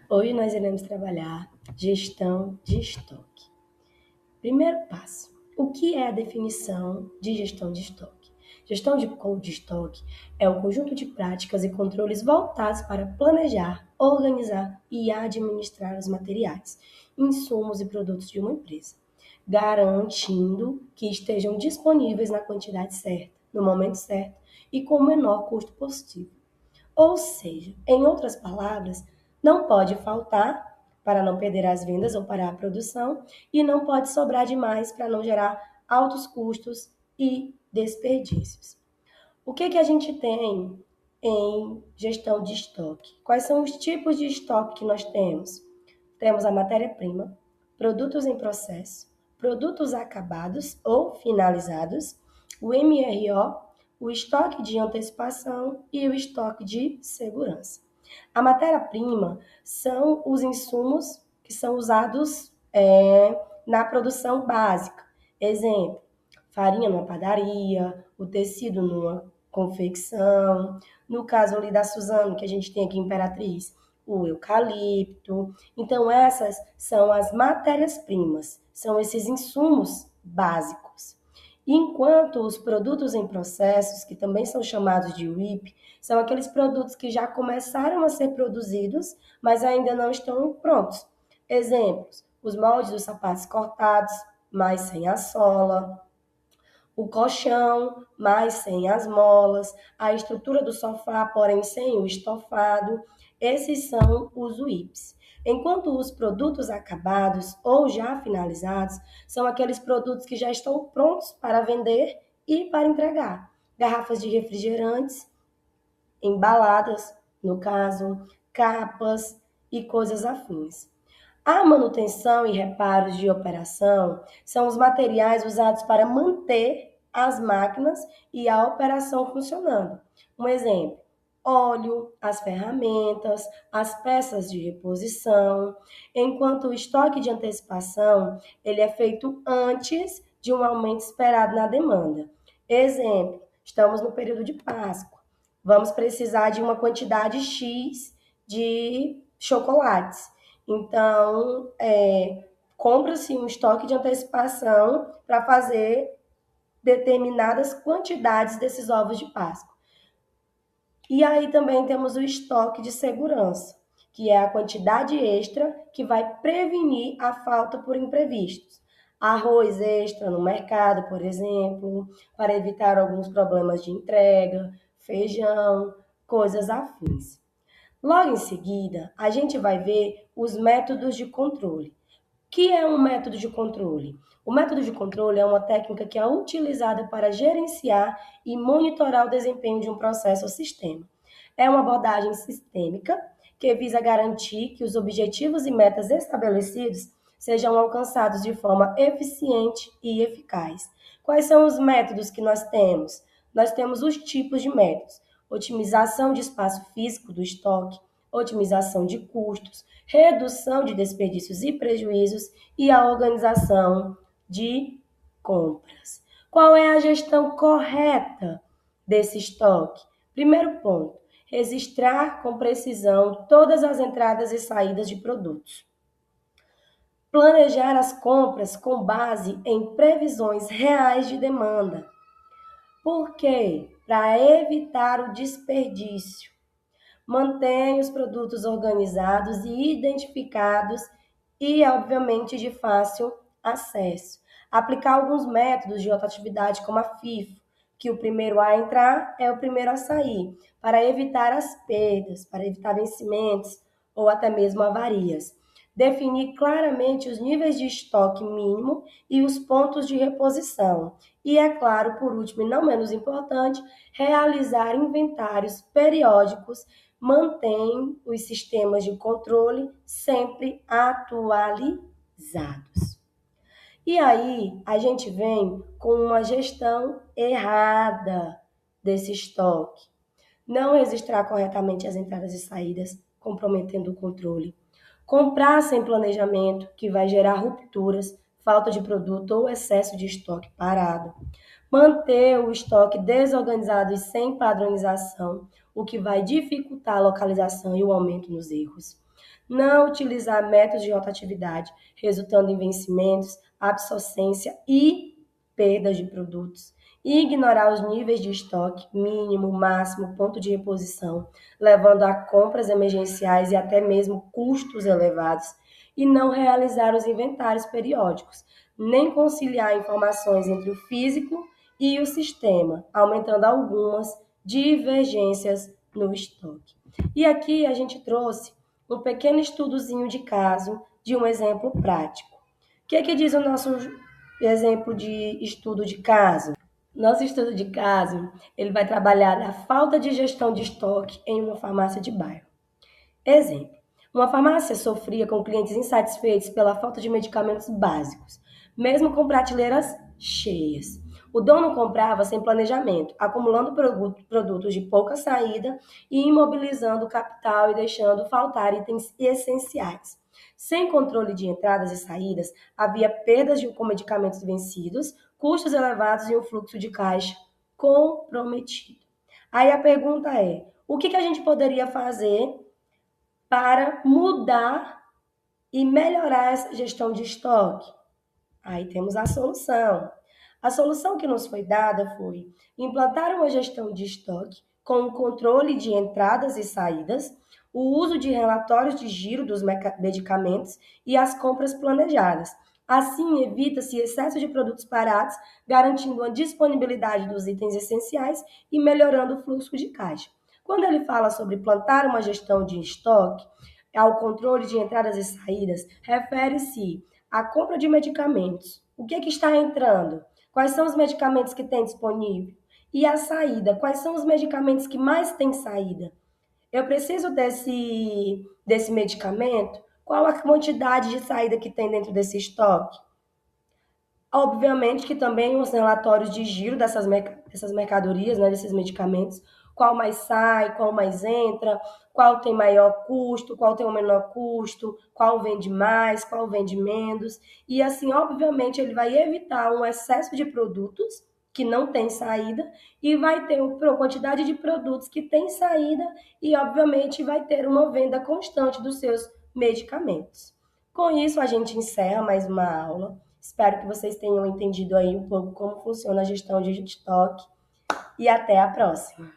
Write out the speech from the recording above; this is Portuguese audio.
Hoje nós iremos trabalhar gestão de estoque. Primeiro passo: o que é a definição de gestão de estoque? Gestão de estoque é o conjunto de práticas e controles voltados para planejar, organizar e administrar os materiais, insumos e produtos de uma empresa, garantindo que estejam disponíveis na quantidade certa, no momento certo e com o menor custo possível. Ou seja, em outras palavras, não pode faltar para não perder as vendas ou parar a produção e não pode sobrar demais para não gerar altos custos e desperdícios. O que a gente tem em gestão de estoque? Quais são os tipos de estoque que nós temos? Temos a matéria-prima, produtos em processo, produtos acabados ou finalizados, o MRO, o estoque de antecipação e o estoque de segurança. A matéria-prima são os insumos que são usados na produção básica. Exemplo, farinha numa padaria, o tecido numa confecção. No caso ali da Suzano, que a gente tem aqui em Imperatriz, o eucalipto. Então, essas são as matérias-primas, são esses insumos básicos. Enquanto os produtos em processos, que também são chamados de WIP, são aqueles produtos que já começaram a ser produzidos, mas ainda não estão prontos. Exemplos: os moldes dos sapatos cortados, mas sem a sola, o colchão, mas sem as molas, a estrutura do sofá, porém sem o estofado. Esses são os WIPs. Enquanto os produtos acabados ou já finalizados são aqueles produtos que já estão prontos para vender e para entregar. Garrafas de refrigerantes, embaladas, no caso, capas e coisas afins. A manutenção e reparos de operação são os materiais usados para manter as máquinas e a operação funcionando. Um exemplo: óleo, as ferramentas, as peças de reposição, enquanto o estoque de antecipação ele é feito antes de um aumento esperado na demanda. Exemplo: estamos no período de Páscoa, vamos precisar de uma quantidade X de chocolates. Então, compra-se um estoque de antecipação para fazer determinadas quantidades desses ovos de Páscoa. E aí também temos o estoque de segurança, que é a quantidade extra que vai prevenir a falta por imprevistos. Arroz extra no mercado, por exemplo, para evitar alguns problemas de entrega, feijão, coisas afins. Logo em seguida, a gente vai ver os métodos de controle. O que é um método de controle? O método de controle é uma técnica que é utilizada para gerenciar e monitorar o desempenho de um processo ou sistema. É uma abordagem sistêmica que visa garantir que os objetivos e metas estabelecidos sejam alcançados de forma eficiente e eficaz. Quais são os métodos que nós temos? Nós temos os tipos de métodos: otimização de espaço físico do estoque, otimização de custos, redução de desperdícios e prejuízos e a organização de compras. Qual é a gestão correta desse estoque? Primeiro ponto: registrar com precisão todas as entradas e saídas de produtos. Planejar as compras com base em previsões reais de demanda. Por quê? Para evitar o desperdício. Mantenha os produtos organizados e identificados e, obviamente, de fácil acesso. Aplicar alguns métodos de rotatividade, como a FIFO, que o primeiro a entrar é o primeiro a sair, para evitar as perdas, para evitar vencimentos ou até mesmo avarias. Definir claramente os níveis de estoque mínimo e os pontos de reposição. E, é claro, por último e não menos importante, realizar inventários periódicos. Mantém os sistemas de controle sempre atualizados. E aí, a gente vem com uma gestão errada desse estoque. Não registrar corretamente as entradas e saídas, comprometendo o controle. Comprar sem planejamento, que vai gerar rupturas, falta de produto ou excesso de estoque parado. Manter o estoque desorganizado e sem padronização, o que vai dificultar a localização e o aumento nos erros. não utilizar métodos de rotatividade, resultando em vencimentos, obsolescência e perdas de produtos, e ignorar os níveis de estoque, mínimo, máximo, ponto de reposição, levando a compras emergenciais e até mesmo custos elevados, e não realizar os inventários periódicos, nem conciliar informações entre o físico e o sistema, aumentando algumas divergências no estoque. E aqui a gente trouxe um pequeno estudozinho de caso de um exemplo prático. O que diz o nosso exemplo de estudo de caso? Nosso estudo de caso, ele vai trabalhar a falta de gestão de estoque em uma farmácia de bairro. Exemplo, uma farmácia sofria com clientes insatisfeitos pela falta de medicamentos básicos, mesmo com prateleiras cheias. O dono comprava sem planejamento, acumulando produtos de pouca saída e imobilizando o capital e deixando faltar itens essenciais. Sem controle de entradas e saídas, havia perdas com medicamentos vencidos, custos elevados e um fluxo de caixa comprometido. Aí a pergunta é: o que a gente poderia fazer para mudar e melhorar essa gestão de estoque? Aí temos a solução. A solução que nos foi dada foi implantar uma gestão de estoque com o controle de entradas e saídas, o uso de relatórios de giro dos medicamentos e as compras planejadas. Assim, evita-se excesso de produtos parados, garantindo a disponibilidade dos itens essenciais e melhorando o fluxo de caixa. Quando ele fala sobre plantar uma gestão de estoque, ao controle de entradas e saídas, refere-se à compra de medicamentos. O que está entrando? Quais são os medicamentos que tem disponível? E a saída? Quais são os medicamentos que mais têm saída? Eu preciso desse medicamento? Qual a quantidade de saída que tem dentro desse estoque? Obviamente que também os relatórios de giro dessas mercadorias, né, desses medicamentos, qual mais sai, qual mais entra, qual tem maior custo, qual tem o menor custo, qual vende mais, qual vende menos. E assim, obviamente, ele vai evitar um excesso de produtos que não tem saída e vai ter uma quantidade de produtos que tem saída e, obviamente, vai ter uma venda constante dos seus medicamentos. Com isso, a gente encerra mais uma aula. Espero que vocês tenham entendido aí um pouco como funciona a gestão de estoque e até a próxima.